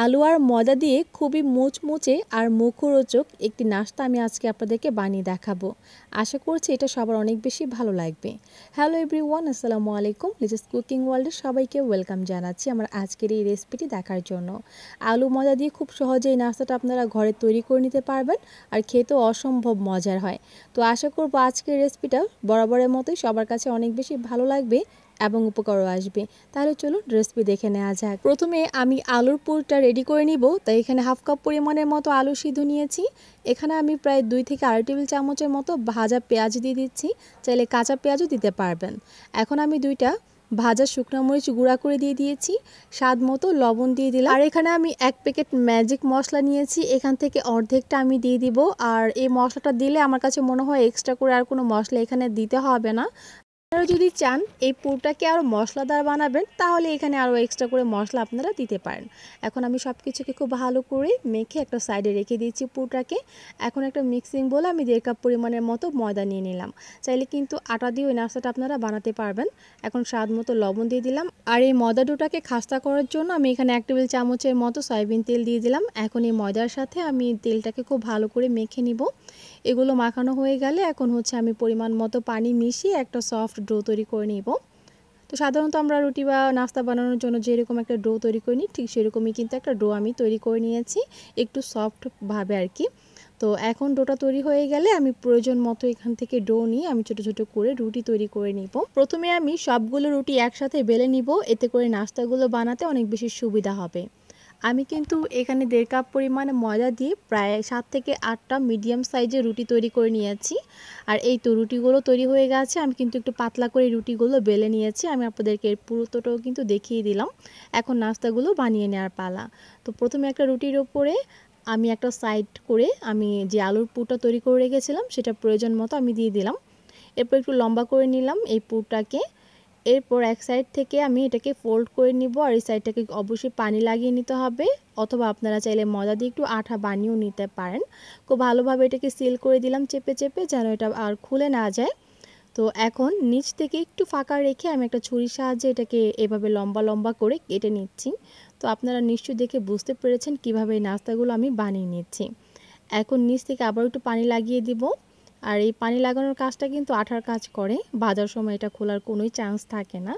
আলু আর ময়দা দিয়ে খুবই মুচমুচে আর মুখরোচক একটি নাস্তা আমি আজকে আপনাদেরকে বানিয়ে দেখাবো। আশা করছি এটা সবার অনেক বেশি ভালো লাগবে। হ্যালো এভরিওয়ান, আসসালামু আলাইকুম। লিজাস কুকিং ওয়ার্ল্ডে সবাইকে ওয়েলকাম জানাচ্ছি আমার আজকের এই রেসিপিটি দেখার জন্য। আলু ময়দা দিয়ে খুব সহজে এই নাস্তাটা আপনারা ঘরে তৈরি করে নিতে পারবেন আর খেতেও অসম্ভব মজার হয়। তো আশা করব আজকের রেসিপিটা বরাবরের মতোই সবার কাছে অনেক বেশি ভালো লাগবে এবং উপকারও আসবে। তাহলে চলুন রেসিপি দেখে নেওয়া যাক। প্রথমে আমি আলুর পুরটা রেডি করে নিব। তাই এখানে হাফ কাপ পরিমাণের মতো আলু সিদ্ধ নিয়েছি। এখানে আমি প্রায় 2 থেকে 2.5 টেবিল চামচের মতো ভাজা পেঁয়াজ দিয়ে দিচ্ছি। চাইলে কাঁচা পেঁয়াজও দিতে পারবেন। এখন আমি 2টা ভাজা শুকনো মরিচ গুঁড়া করে দিয়ে দিয়েছি। স্বাদ মতো লবণ দিয়ে দিলাম। আর এখানে আমি 1 প্যাকেট ম্যাজিক মশলা নিয়েছি। এখান থেকে অর্ধেকটা আমি দিয়ে দিব। আর এই মশলাটা দিলে আমার কাছে মনে হয় এক্সট্রা করে আর কোনো মশলা এখানে দিতে হবে না। আপনারা যদি চান এই পুরটাকে আরও মশলাদার বানাবেন তাহলে এখানে আরও এক্সট্রা করে মশলা আপনারা দিতে পারেন। এখন আমি সব কিছুকে খুব ভালো করে মেখে একটা সাইডে রেখে দিয়েছি পুরটাকে। এখন একটা মিক্সিং বলে আমি 1.5 কাপ পরিমাণের মতো ময়দা নিয়ে নিলাম। চাইলে কিন্তু আটা দিয়ে ওই নাস্তাটা আপনারা বানাতে পারবেন। এখন স্বাদ মতো লবণ দিয়ে দিলাম। আর এই ময়দা ডোটাকে খাস্তা করার জন্য আমি এখানে 1 টেবিল চামচের মতো সয়াবিন তেল দিয়ে দিলাম। এখন এই ময়দার সাথে আমি তেলটাকে খুব ভালো করে মেখে নিব। এগুলো মাখানো হয়ে গেলে এখন আমি পরিমাণ মতো পানি মিশিয়ে একটা সফট ডো তৈরি করে নিব। তো সাধারণত আমরা রুটি বা নাস্তা বানানোর জন্য যেরকম একটা ডো তৈরি করে নিই ঠিক সেরকমই কিন্তু একটা ডো আমি তৈরি করে নিয়েছি, একটু সফটভাবে আর কি। তো এখন ডোটা তৈরি হয়ে গেলে আমি প্রয়োজন মতো এখান থেকে ডো নিয়ে আমি ছোট ছোট করে রুটি তৈরি করে নিব। প্রথমে আমি সবগুলো রুটি একসাথে বেলে নিব, এতে করে নাস্তাগুলো বানাতে অনেক বেশি সুবিধা হবে। আমি কিন্তু এখানে 1.5 কাপ পরিমাণে ময়দা দিয়ে প্রায় 7 থেকে 8টা মিডিয়াম সাইজের রুটি তৈরি করে নিয়েছি। আর এই তো রুটিগুলো তৈরি হয়ে গেছে। আমি কিন্তু একটু পাতলা করে রুটিগুলো বেলে নিয়েছি। আমি আপনাদেরকে এর পুরোটাও কিন্তু দেখিয়ে দিলাম। এখন নাস্তাগুলো বানিয়ে নেওয়ার পালা। তো প্রথমে একটা রুটির ওপরে আমি একটা সাইড করে আমি যে আলুর পুরটা তৈরি করে রেখেছিলাম সেটা প্রয়োজন মতো আমি দিয়ে দিলাম। এরপর একটু লম্বা করে নিলাম এই পুরটাকে। এরপর এক সাইড থেকে আমি এটাকে ফোল্ড করে নিব। আর এই সাইডটাকে অবশ্যই পানি লাগিয়ে নিতে হবে, অথবা আপনারা চাইলে ময়দা দিয়ে একটু আঠা বানিয়েও নিতে পারেন। খুব ভালোভাবে এটাকে সিল করে দিলাম চেপে চেপে, যেন এটা আর খুলে না যায়। তো এখন নিচ থেকে একটু ফাঁকা রেখে আমি একটা ছুরির সাহায্যে এটাকে এভাবে লম্বা লম্বা করে কেটে নিচ্ছি। তো আপনারা নিশ্চয়ই দেখে বুঝতে পেরেছেন কিভাবে এই নাস্তাগুলো আমি বানিয়ে নিচ্ছি। এখন নিচ থেকে আবার একটু পানি লাগিয়ে দিব। আর এই পানি লাগানোর কাজটা কিন্তু আঠার কাজ করে, ভাজার সময় এটা খোলার কোনোই চান্স থাকে না।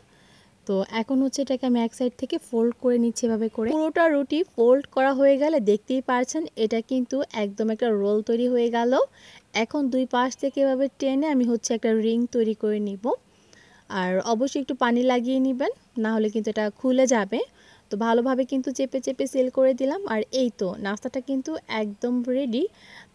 তো এখন এটাকে আমি এক সাইড থেকে ফোল্ড করে নিচ্ছি এভাবে করে। পুরোটা রুটি ফোল্ড করা হয়ে গেলে দেখতেই পারছেন এটা কিন্তু একদম একটা রোল তৈরি হয়ে গেল। এখন দুই পাশ থেকে এভাবে টেনে আমি একটা রিং তৈরি করে নিব। আর অবশ্যই একটু পানি লাগিয়ে নেবেন, না হলে কিন্তু এটা খুলে যাবে। তো ভালোভাবে কিন্তু চেপে চেপে সেল করে দিলাম। আর এই তো নাস্তাটা কিন্তু একদম রেডি।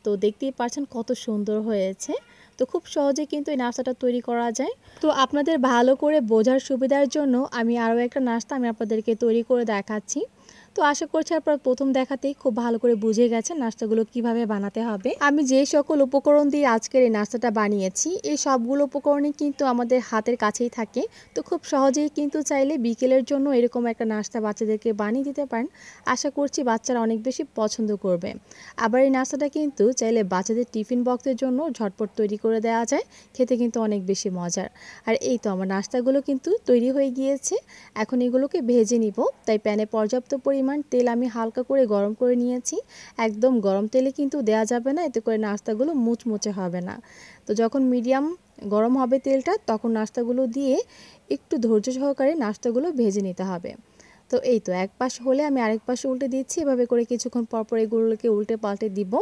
তো দেখতেই পাচ্ছেন কত সুন্দর হয়েছে। তো খুব সহজে কিন্তু এই নাস্তাটা তৈরি করা যায়। তো আপনাদের ভালো করে বোঝার সুবিধার জন্য আমি আরও একটা নাস্তা আমি আপনাদেরকে তৈরি করে দেখাচ্ছি। তো আশা করছি আপনারা প্রথম দেখাতেই খুব ভালো করে বুঝে গেছেন নাস্তাগুলো কিভাবে বানাতে হবে। আমি যে সকল উপকরণ দিয়ে আজকের এই নাস্তাটা বানিয়েছি এই সবগুলো উপকরণই কিন্তু আমাদের হাতের কাছেই থাকে। তো খুব সহজেই কিন্তু চাইলে বিকেলের জন্য এরকম একটা নাস্তা বাচ্চাদেরকে বানিয়ে দিতে পারেন। আশা করছি বাচ্চারা অনেক বেশি পছন্দ করবে। আবার এই নাস্তাটা কিন্তু চাইলে বাচ্চাদের টিফিন বক্সের জন্য ঝটপট তৈরি করে দেওয়া যায়, খেতে কিন্তু অনেক বেশি মজার। আর এই তো আমার নাস্তাগুলো কিন্তু তৈরি হয়ে গিয়েছে। এখন এগুলোকে ভেজে নিব। তাই প্যানে পর্যাপ্ত পরিমাণ তেল আমি হালকা করে গরম করে নিয়েছি। একদম গরম তেলে কিন্তু দেওয়া যাবে না, এতে করে নাস্তাগুলো মুচমুচে হবে না। তো যখন মিডিয়াম গরম হবে তেলটা তখন নাস্তাগুলো দিয়ে একটু ধৈর্য সহকারে নাস্তাগুলো ভেজে নিতে হবে। তো এই তো এক পাশ হলে আমি আরেক পাশে উল্টে দিচ্ছি। এভাবে করে কিছুক্ষণ পরপর এগুলোকে উল্টে পাল্টে দিব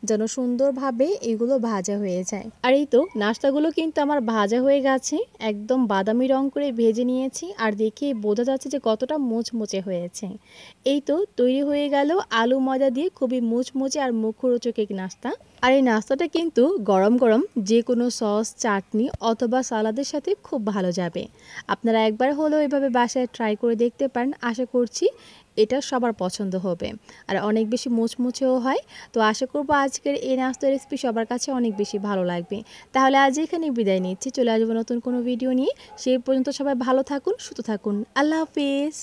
যেন সুন্দরভাবে এগুলো ভাজা হয়ে যায়। আর এই তো নাস্তাগুলো কিন্তু আমার ভাজা হয়ে গেছে, একদম বাদামি রং করে ভেজে নিয়েছি। আর দেখে বোঝা যাচ্ছে যে কতটা মুচমুচে হয়েছে। এই তো তৈরি হয়ে গেল আলু ময়দা দিয়ে খুবই মুচমুচে আর মুখরোচক এক নাস্তা। আর এই নাস্তাটা কিন্তু গরম গরম যে কোনো সস, চাটনি অথবা সালাদের সাথে খুব ভালো যাবে। আপনারা একবার হলেও এভাবে বাসায় ট্রাই করে দেখতে পারেন। আশা করছি এটা সবার পছন্দ হবে আর অনেক বেশি মুচমুচেও হয়। তো আশা করব আজকের এই নাস্তার রেসিপি সবার কাছে অনেক বেশি ভালো লাগবে। তাহলে আজ এখানে বিদায় নিচ্ছি, চলে আসবো নতুন কোনো ভিডিও নিয়ে। সেই পর্যন্ত সবাই ভালো থাকুন, সুস্থ থাকুন। আল্লাহ হাফিজ।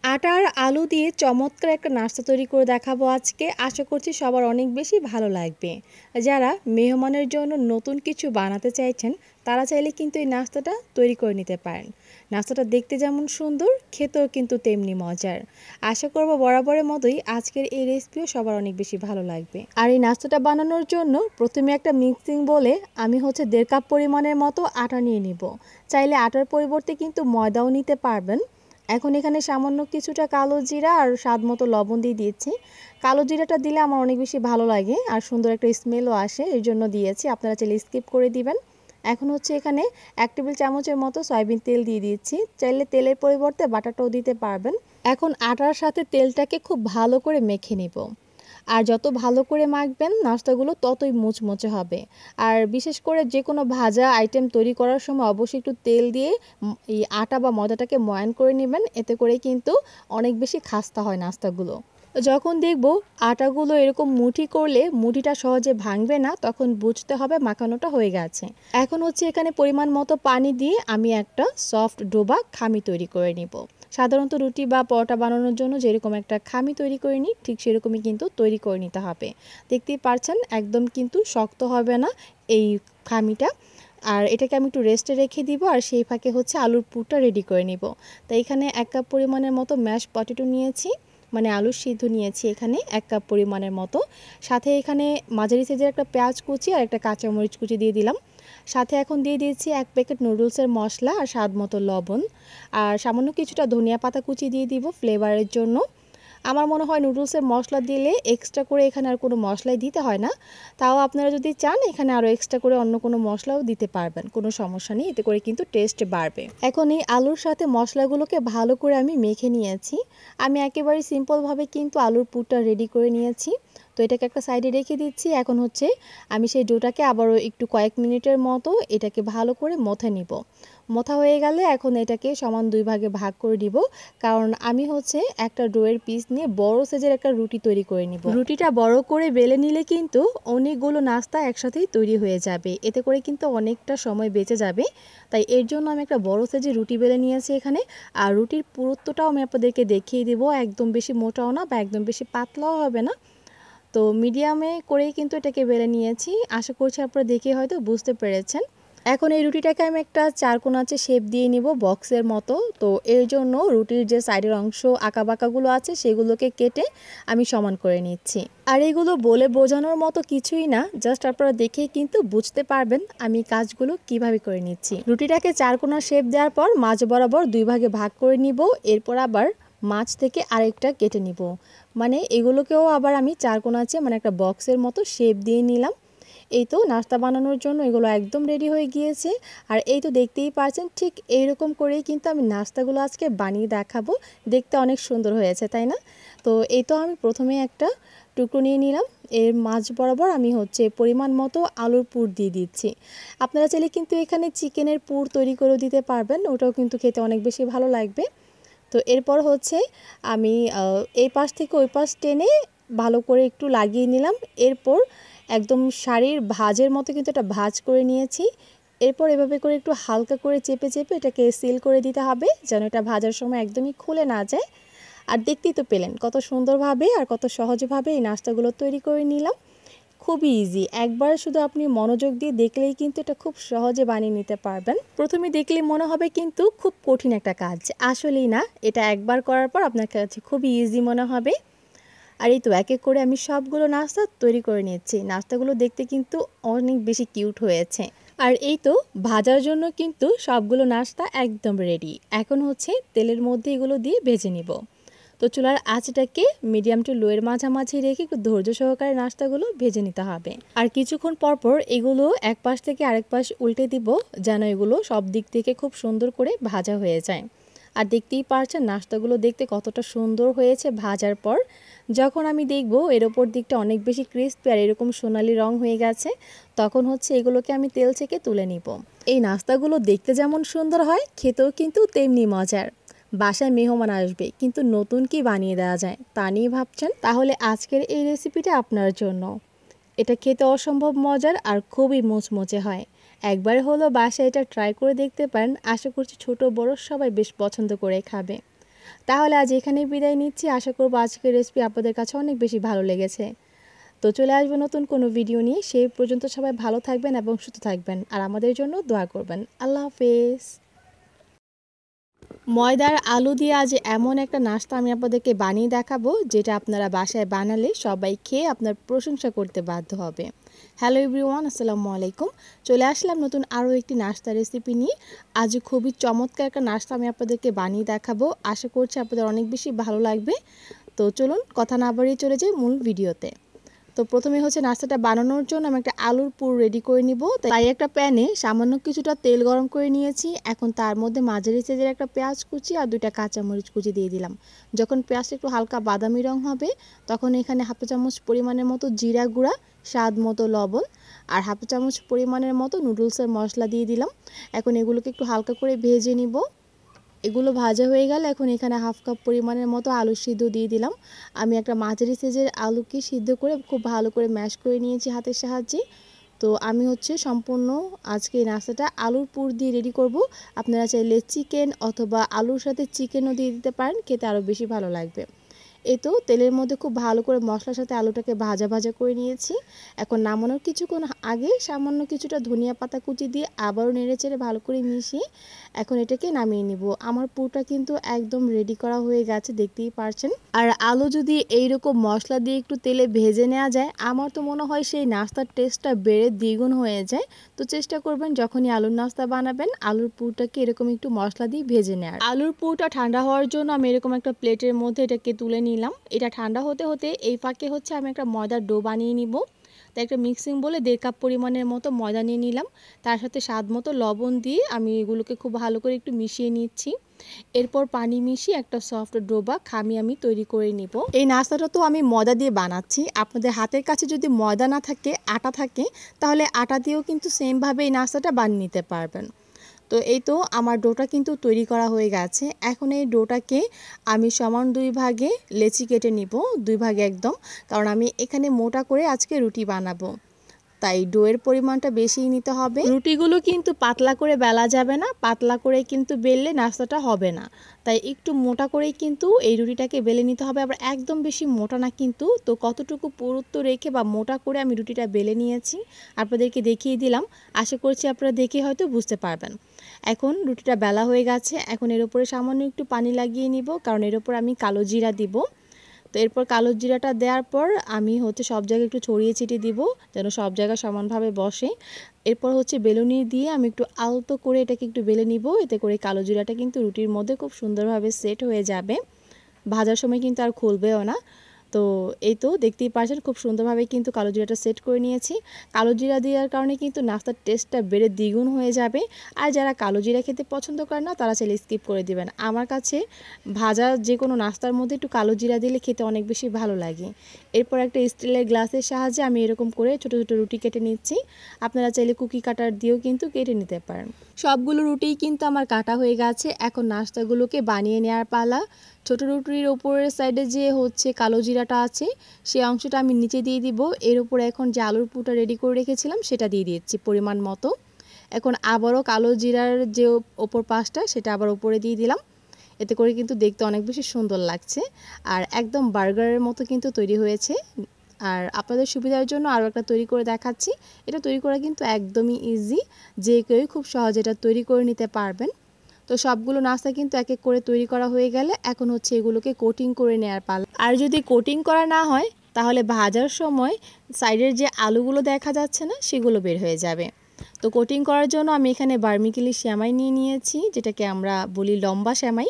আটা আর আলু দিয়ে চমৎকার একটা নাস্তা তৈরি করে দেখাবো আজকে। আশা করছি সবার অনেক বেশি ভালো লাগবে। যারা মেহমানের জন্য নতুন কিছু বানাতে চাইছেন তারা চাইলে কিন্তু এই নাস্তাটা তৈরি করে নিতে পারেন। নাস্তাটা দেখতে যেমন সুন্দর, খেতেও কিন্তু তেমনি মজার। আশা করব বরাবরের মতোই আজকের এই রেসিপিও সবার অনেক বেশি ভালো লাগবে। আর এই নাস্তাটা বানানোর জন্য প্রথমে একটা মিক্সিং বলে আমি 1.5 কাপ পরিমাণের মতো আটা নিয়ে নিব। চাইলে আটার পরিবর্তে কিন্তু ময়দাও নিতে পারবেন। এখন এখানে সামান্য কিছুটা কালো জিরা আর স্বাদ মতো লবণ দিয়ে দিয়েছি। কালো জিরাটা দিলে আমার অনেক বেশি ভালো লাগে আর সুন্দর একটা স্মেলও আসে, এর জন্য দিয়েছি। আপনারা চাইলে স্কিপ করে দিবেন। এখন হচ্ছে এখানে 1 টেবিল চামচের মতো সয়াবিন তেল দিয়ে দিচ্ছি। চাইলে তেলের পরিবর্তে বাটারটাও দিতে পারবেন। এখন আটার সাথে তেলটাকে খুব ভালো করে মেখে নিব। আর যত ভালো করে মাখবেন নাস্তাগুলো ততই মুচমুচে হবে। আর বিশেষ করে যে কোনো ভাজা আইটেম তৈরি করার সময় অবশ্যই একটু তেল দিয়ে এই আটা বা ময়দাটাকে ময়ান করে নেবেন। এতে করে কিন্তু অনেক বেশি খাস্তা হয় নাস্তাগুলো। যখন দেখব আটাগুলো এরকম মুঠি করলে মুঠিটা সহজে ভাঙবে না, তখন বুঝতে হবে মাখানোটা হয়ে গেছে। এখন হচ্ছে এখানে পরিমাণ মতো পানি দিয়ে আমি একটা সফট ডোবা খামি তৈরি করে নিব। সাধারণত রুটি বা পরোটা বানানোর জন্য যেরকম একটা খামি তৈরি করে নিই ঠিক সেরকমই কিন্তু তৈরি করে নিতে হবে। দেখতেই পারছেন একদম কিন্তু শক্ত হবে না এই খামিটা। আর এটাকে আমি একটু রেস্টে রেখে দিব আর সেই ফাঁকে হচ্ছে আলুর পুরটা রেডি করে নিব। তো এখানে 1 কাপ পরিমাণের মতো ম্যাশ পটেটো নিয়েছি, মানে আলুর সিদ্ধ নিয়েছি এখানে 1 কাপ পরিমাণের মতো। সাথে এখানে মাঝারি সাইজের একটা পেঁয়াজ কুচি আর একটা কাঁচামরিচ কুচি দিয়ে দিলাম। সাথে এখন দিয়ে দিয়েছি 1 প্যাকেট নুডলসের মশলা আর স্বাদ মতো লবণ। আর সামান্য কিছুটা ধনিয়া পাতা কুচি দিয়ে দিব ফ্লেভারের জন্য। আমার মনে হয় নুডলসের মশলা দিলে এক্সট্রা করে এখানে আর কোনো মশলাই দিতে হয় না। তাও আপনারা যদি চান এখানে আরও এক্সট্রা করে অন্য কোনো মশলাও দিতে পারবেন, কোনো সমস্যা নেই, এতে করে কিন্তু টেস্ট বাড়বে। এখন এই আলুর সাথে মশলাগুলোকে ভালো করে আমি মেখে নিয়েছি। আমি একেবারে সিম্পলভাবে কিন্তু আলুর পুরটা রেডি করে নিয়েছি। তো এটাকে একটা সাইডে রেখে দিচ্ছি। এখন হচ্ছে আমি সেই ডোটাকে আবারও একটু কয়েক মিনিটের মতো এটাকে ভালো করে মথে নিব। মথা হয়ে গেলে এখন এটাকে সমান 2 ভাগে ভাগ করে দিব, কারণ আমি হচ্ছে একটা ডোয়ের পিস নিয়ে বড় সাইজের একটা রুটি তৈরি করে নিব। রুটিটা বড় করে বেলে নিলে কিন্তু অনেকগুলো নাস্তা একসাথেই তৈরি হয়ে যাবে, এতে করে কিন্তু অনেকটা সময় বেঁচে যাবে। তাই এর জন্য আমি একটা বড় সাইজের রুটি বেলে নিয়েছি এখানে। আর রুটির পুরুত্বটাও আমি আপনাদেরকে দেখিয়ে দিব, একদম বেশি মোটাও না বা একদম বেশি পাতলাও হবে না। তো মিডিয়ামে করেই কিন্তু এটাকে বেলে নিয়েছি। আশা করছি আপনারা দেখে হয়তো বুঝতে পেরেছেন। এখন এই রুটিটাকে আমি একটা চারকোনাচে শেপ দিয়ে নিব বক্সের মতো। তো এর জন্য রুটির যে সাইডের অংশ আঁকাবাঁকাগুলো আছে সেগুলোকে কেটে আমি সমান করে নিচ্ছি। আর এগুলো বলে বোঝানোর মতো কিছুই না, জাস্ট আপনারা দেখেই কিন্তু বুঝতে পারবেন আমি কাজগুলো কিভাবে করে নিচ্ছি। রুটিটাকে চারকোনা শেপ দেওয়ার পর মাঝ বরাবর 2 ভাগে ভাগ করে নিব। এরপর আবার মাঝ থেকে আরেকটা কেটে নিব, মানে এগুলোকেও আবার আমি চারকোনাচে মানে একটা বক্সের মতো শেপ দিয়ে নিলাম। এই তো নাস্তা বানানোর জন্য এগুলো একদম রেডি হয়ে গিয়েছে। আর এই তো দেখতেই পাচ্ছেন ঠিক এইরকম করেই কিন্তু আমি নাস্তাগুলো আজকে বানিয়ে দেখাবো। দেখতে অনেক সুন্দর হয়েছে তাই না? তো এই তো আমি প্রথমে একটা টুকরো নিয়ে নিলাম। এর মাঝ বরাবর আমি হচ্ছে পরিমাণ মতো আলুর পুর দিয়ে দিচ্ছি। আপনারা চাইলে কিন্তু এখানে চিকেনের পুর তৈরি করেও দিতে পারবেন, ওটাও কিন্তু খেতে অনেক বেশি ভালো লাগবে। তো এরপর হচ্ছে আমি এই পাশ থেকে ওই পাশ টেনে ভালো করে একটু লাগিয়ে নিলাম। এরপর একদম শাড়ির ভাঁজের মতো কিন্তু এটা ভাঁজ করে নিয়েছি। এরপর এভাবে করে একটু হালকা করে চেপে চেপে এটাকে সিল করে দিতে হবে, যেন এটা ভাজার সময় একদমই খুলে না যায়। আর দেখতেই তো পেলেন কত সুন্দরভাবে আর কত সহজভাবে এই নাস্তাগুলো তৈরি করে নিলাম। খুবই ইজি, একবার শুধু আপনি মনোযোগ দিয়ে দেখলেই কিন্তু এটা খুব সহজে বানিয়ে নিতে পারবেন। প্রথমে দেখলে মনে হবে কিন্তু খুব কঠিন একটা কাজ, আসলেই না, এটা একবার করার পর আপনার কাছে খুবই ইজি মনে হবে। আর এই তো এক এক করে আমি সবগুলো নাস্তা তৈরি করে নিচ্ছি। নাস্তাগুলো দেখতে কিন্তু অনেক বেশি কিউট হয়েছে। আর এই তো ভাজার জন্য কিন্তু সবগুলো নাস্তা একদম রেডি। এখন হচ্ছে তেলের মধ্যে এগুলো দিয়ে ভেজে নিব। তো চুলার আঁচটাকে মিডিয়াম টু লোয়ের মাঝামাঝি রেখে একটু ধৈর্য সহকারে নাস্তাগুলো ভেজে নিতে হবে। আর কিছুক্ষণ পরপর এগুলো এক পাশ থেকে আরেক পাশ উল্টে দিব, যেন এগুলো সব দিক থেকে খুব সুন্দর করে ভাজা হয়ে যায়। আর দেখতেই পারছেন নাস্তাগুলো দেখতে কতটা সুন্দর হয়েছে ভাজার পর। যখন আমি দেখব এর ওপর দিকটা অনেক বেশি ক্রিস্পি আর এরকম সোনালি রং হয়ে গেছে, তখন হচ্ছে এগুলোকে আমি তেল থেকে তুলে নিব। এই নাস্তাগুলো দেখতে যেমন সুন্দর হয়, খেতেও কিন্তু তেমনি মজার। বাসায় মেহমান আসবে কিন্তু নতুন কি বানিয়ে দেওয়া যায় তা নিয়ে ভাবছেন, তাহলে আজকের এই রেসিপিটা আপনার জন্য। এটা খেতে অসম্ভব মজার আর খুবই মুচমুচে হয়। একবার হলো বাসায় এটা ট্রাই করে দেখতে পারেন, আশা করছি ছোট বড় সবাই বেশ পছন্দ করে খাবে। তাহলে আজ এখানেই বিদায় নিচ্ছি। আশা করব আজকের রেসিপি আপনাদের কাছে অনেক বেশি ভালো লেগেছে। তো চলে আসবো নতুন কোনো ভিডিও নিয়ে। সেই পর্যন্ত সবাই ভালো থাকবেন এবং সুস্থ থাকবেন, আর আমাদের জন্য দোয়া করবেন। আল্লাহ হাফেজ। ময়দার আলু দিয়ে আজ এমন একটা নাস্তা আমি আপনাদেরকে বানিয়ে দেখাবো, যেটা আপনারা বাসায় বানালে সবাই খেয়ে আপনার প্রশংসা করতে বাধ্য হবে। হ্যালো এভরিওয়ান, আসসালামু আলাইকুম। চলে আসলাম নতুন আরও একটি নাস্তা রেসিপি নিয়ে। আজ খুবই চমৎকার একটা নাস্তা আমি আপনাদেরকে বানিয়ে দেখাবো। আশা করছি আপনাদের অনেক বেশি ভালো লাগবে। তো চলুন কথা না বাড়িয়ে চলে যাই মূল ভিডিওতে। তো প্রথমে হচ্ছে নাস্তাটা বানানোর জন্য আমি একটা আলুর পুর রেডি করে নিব। তাই একটা প্যানে সামান্য কিছুটা তেল গরম করে নিয়েছি। এখন তার মধ্যে মাঝারি সাইজের একটা পেঁয়াজ কুচি আর 2টা কাঁচামরিচ কুচি দিয়ে দিলাম। যখন পেঁয়াজটা একটু হালকা বাদামি রং হবে, তখন এখানে হাফ চামচ পরিমাণের মতো জিরা গুঁড়া, স্বাদ মতো লবণ আর হাফ চামচ পরিমাণের মতো নুডলসের মশলা দিয়ে দিলাম। এখন এগুলোকে একটু হালকা করে ভেজে নিব। এগুলো ভাজা হয়ে গেলে এখন এখানে হাফ কাপ পরিমাণের মতো আলু সিদ্ধ দিয়ে দিলাম। আমি একটা মাঝারি সাইজের আলুকে সিদ্ধ করে খুব ভালো করে ম্যাশ করে নিয়েছি হাতের সাহায্যে। তো আমি হচ্ছে সম্পূর্ণ আজকে এই নাস্তাটা আলুর পুর দিয়ে রেডি করব। আপনারা চাইলে চিকেন অথবা আলুর সাথে চিকেনও দিয়ে দিতে পারেন, খেতে আরও বেশি ভালো লাগবে। এই তো তেলের মধ্যে খুব ভালো করে মশলার সাথে আলুটাকে ভাজা ভাজা করে নিয়েছি। এখন নামানোর কিছুক্ষণ আগে সামান্য কিছুটা ধনিয়া পাতা কুচি দিয়ে আবারও নেড়েচেড়ে ভালো করে মিশিয়ে এখন এটাকে নামিয়ে নিব। আমার পুরটা কিন্তু একদম রেডি করা হয়ে গেছে, দেখতেই পারছেন। আর আলু যদি এইরকম মশলা দিয়ে একটু তেলে ভেজে নেওয়া যায়, আমার তো মনে হয় সেই নাস্তার টেস্টটা বেড়ে দ্বিগুণ হয়ে যায়। তো চেষ্টা করবেন যখনই আলুর নাস্তা বানাবেন, আলুর পুরটাকে এরকম একটু মশলা দিয়ে ভেজে নেওয়ার। আলুর পুরটা ঠান্ডা হওয়ার জন্য আমি এরকম একটা প্লেটের মধ্যে এটাকে তুলে নিলাম। এটা ঠান্ডা হতে হতে এই ফাঁকে হচ্ছে আমি একটা ময়দার ডো বানিয়ে নিব। তাই একটা মিক্সিং বলে 1.5 কাপ পরিমাণের মতো ময়দা নিয়ে নিলাম। তার সাথে স্বাদ মতো লবণ দিয়ে আমি এগুলোকে খুব ভালো করে একটু মিশিয়ে নিচ্ছি। এরপর পানি মিশিয়ে একটা সফট ডো বা খামি আমি তৈরি করে নিব। এই নাস্তাটা তো আমি ময়দা দিয়ে বানাচ্ছি। আপনাদের হাতের কাছে যদি ময়দা না থাকে, আটা থাকে, তাহলে আটা দিয়েও কিন্তু সেমভাবে এই নাস্তাটা বানিয়ে নিতে পারবেন। তো এই তো আমার ডোটা কিন্তু তৈরি করা হয়ে গেছে। এখন এই ডোটাকে আমি সমান 2 ভাগে লেচি কেটে নিব, 2 ভাগে একদম, কারণ আমি এখানে মোটা করে আজকে রুটি বানাবো। তাই ডোয়ের পরিমাণটা বেশিই নিতে হবে। রুটিগুলো কিন্তু পাতলা করে বেলা যাবে না, পাতলা করে কিন্তু বেললে নাস্তাটা হবে না। তাই একটু মোটা করেই কিন্তু এই রুটিটাকে বেলে নিতে হবে, আবার একদম বেশি মোটা না কিন্তু। তো কতটুকু পুরুত্ব রেখে বা মোটা করে আমি রুটিটা বেলে নিয়েছি আপনাদেরকে দেখিয়ে দিলাম। আশা করছি আপনারা দেখে হয়তো বুঝতে পারবেন। এখন রুটিটা বেলা হয়ে গেছে। এখন এর উপরে সামান্য একটু পানি লাগিয়ে নিব, কারণ এর উপর আমি কালো জিরা দিব। তো এরপর কালো জিরাটা দেওয়ার পর আমি হচ্ছে সব জায়গায় একটু ছড়িয়ে ছিটিয়ে দিব, যেন সব জায়গায় সমানভাবে বসে। এরপর হচ্ছে বেলুনি দিয়ে আমি একটু আলতো করে এটাকে একটু বেলে নিব। এতে করে কালো জিরাটা কিন্তু রুটির মধ্যে খুব সুন্দরভাবে সেট হয়ে যাবে, ভাজার সময় কিন্তু আর খুলবেও না। তো এই তো দেখতেই পাচ্ছেন খুব সুন্দরভাবে কিন্তু কালো জিরাটা সেট করে নিয়েছি। কালো জিরা দেওয়ার কারণে কিন্তু নাস্তার টেস্টটা বেড়ে দ্বিগুণ হয়ে যাবে। আর যারা কালো জিরা খেতে পছন্দ করে না, তারা চাইলে স্কিপ করে দিবেন। আমার কাছে ভাজা যে কোনো নাস্তার মধ্যে একটু কালো জিরা দিলে খেতে অনেক বেশি ভালো লাগে। এরপর একটা স্টিলের গ্লাসের সাহায্যে আমি এরকম করে ছোট ছোট রুটি কেটে নিচ্ছি। আপনারা চাইলে কুকি কাটার দিয়েও কিন্তু কেটে নিতে পারেন। সবগুলো রুটিই কিন্তু আমার কাটা হয়ে গেছে। এখন নাস্তাগুলোকে বানিয়ে নেওয়ার পালা। ছোট রুটির ওপরের সাইডে যে হচ্ছে কালো জিরাটা আছে, সেই অংশটা আমি নিচে দিয়ে দিব। এর উপরে এখন যে আলুর পুরটা রেডি করে রেখেছিলাম সেটা দিয়ে দিচ্ছি পরিমাণ মতো। এখন আবারও কালো জিরার যে ওপর পাশটা, সেটা আবার উপরে দিয়ে দিলাম। এতে করে কিন্তু দেখতে অনেক বেশি সুন্দর লাগছে, আর একদম বার্গারের মতো কিন্তু তৈরি হয়েছে। আর আপনাদের সুবিধার জন্য আরও একটা তৈরি করে দেখাচ্ছি। এটা তৈরি করা কিন্তু একদমই ইজি, যে কেউই খুব সহজে এটা তৈরি করে নিতে পারবেন। তো সবগুলো নাস্তা কিন্তু এক এক করে তৈরি করা হয়ে গেলে এখন হচ্ছে এগুলোকে কোটিং করে নেওয়ার পালা। আর যদি কোটিং করা না হয়, তাহলে ভাজার সময় সাইডের যে আলুগুলো দেখা যাচ্ছে না, সেগুলো বের হয়ে যাবে। তো কোটিং করার জন্য আমি এখানে বার্মিকেলি সেমাই নিয়ে নিয়েছি, যেটাকে আমরা বলি লম্বা সেমাই।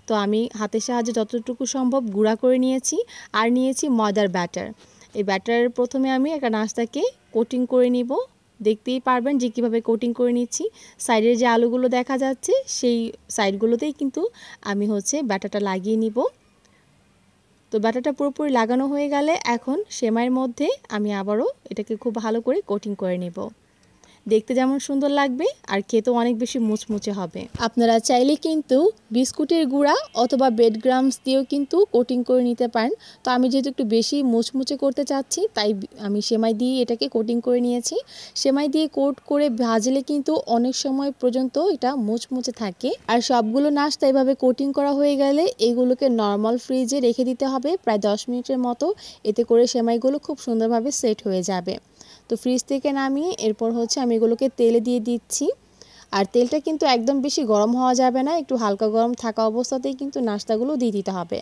তো আমি হাতের সাহায্যে যতটুকু সম্ভব গুঁড়া করে নিয়েছি, আর নিয়েছি ময়দার ব্যাটার। এই ব্যাটার প্রথমে আমি একটা নাস্তাকে কোটিং করে নিব। দেখতেই পারবেন যে কীভাবে কোটিং করে নিচ্ছি। সাইডের যে আলুগুলো দেখা যাচ্ছে, সেই সাইডগুলোতেই কিন্তু আমি হচ্ছে ব্যাটারটা লাগিয়ে নিব। তো ব্যাটারটা পুরোপুরি লাগানো হয়ে গেলে এখন সেমাইয়ের মধ্যে আমি আবারও এটাকে খুব ভালো করে কোটিং করে নিব। দেখতে যেমন সুন্দর লাগবে আর খেতেও অনেক বেশি মুচমুচে হবে। আপনারা চাইলে কিন্তু বিস্কুটের গুঁড়া অথবা ব্রেড ক্রাম্বস দিয়েও কিন্তু কোটিং করে নিতে পারেন। তো আমি যেহেতু একটু বেশি মুচমুচে করতে চাচ্ছি তাই আমি সেমাই দিয়ে এটাকে কোটিং করে নিয়েছি। সেমাই দিয়ে কোট করে ভাজলে কিন্তু অনেক সময় পর্যন্ত এটা মুচমুচে থাকে। আর সবগুলো নাস্তা এভাবে কোটিং করা হয়ে গেলে এগুলোকে নর্মাল ফ্রিজে রেখে দিতে হবে প্রায় 10 মিনিটের মতো। এতে করে সেমাইগুলো খুব সুন্দরভাবে সেট হয়ে যাবে। তো ফ্রিজ থেকে নামিয়ে এরপর আমি এগুলোকে তেলে দিয়ে দিচ্ছি। আর তেলটা কিন্তু একদম বেশি গরম হওয়া যাবে না, একটু হালকা গরম থাকা অবস্থাতেই কিন্তু নাস্তাগুলো দিয়ে দিতে হবে।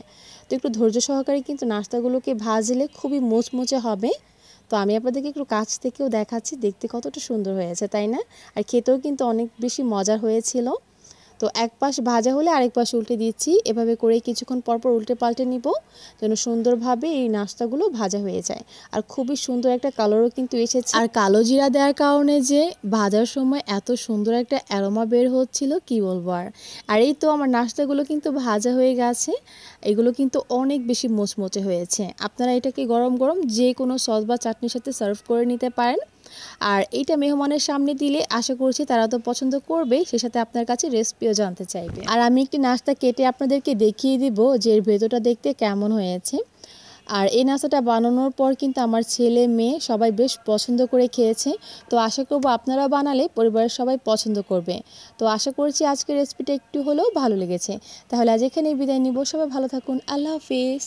তো একটু ধৈর্য সহকারে কিন্তু নাস্তাগুলোকে ভাজলে খুবই মুচমুচে হবে। তো আমি আপনাদেরকে একটু কাছ থেকেও দেখাচ্ছি, দেখতে কতটা সুন্দর হয়েছে তাই না? আর খেতেও কিন্তু অনেক বেশি মজার হয়েছিল। তো এক পাশ ভাজা হলে আরেক পাশ উল্টে দিচ্ছি। এভাবে করে কিছুক্ষণ পরপর উল্টে পাল্টে নিব যেন সুন্দরভাবে এই নাস্তাগুলো ভাজা হয়ে যায়। আর খুবই সুন্দর একটা কালারও কিন্তু এসেছে। আর কালো জিরা দেওয়ার কারণে যে ভাজার সময় এত সুন্দর একটা অ্যারোমা বের হচ্ছিল কি বলবো আর। আর এই তো আমার নাস্তাগুলো কিন্তু ভাজা হয়ে গেছে। এগুলো কিন্তু অনেক বেশি মুচমুচে হয়েছে। আপনারা এটাকে গরম গরম যে কোনো সস বা চাটনির সাথে সার্ভ করে নিতে পারেন। আর এইটা মেহমানের সামনে দিলে আশা করছি তারা তো পছন্দ করবেই, সে সাথে আপনার কাছে রেসিপিও জানতে চাইবে। আর আমি একটি নাস্তা কেটে আপনাদেরকে দেখিয়ে দিব যে এর ভেতরটা দেখতে কেমন হয়েছে। আর এই নাস্তাটা বানানোর পর কিন্তু আমার ছেলে মেয়ে সবাই বেশ পছন্দ করে খেয়েছে। তো আশা করব আপনারা বানালে পরিবারের সবাই পছন্দ করবে। তো আশা করছি আজকের রেসিপিটা একটু হলেও ভালো লেগেছে। তাহলে আজ এখানেই বিদায় নিব। সবাই ভালো থাকুন। আল্লাহ হাফিজ।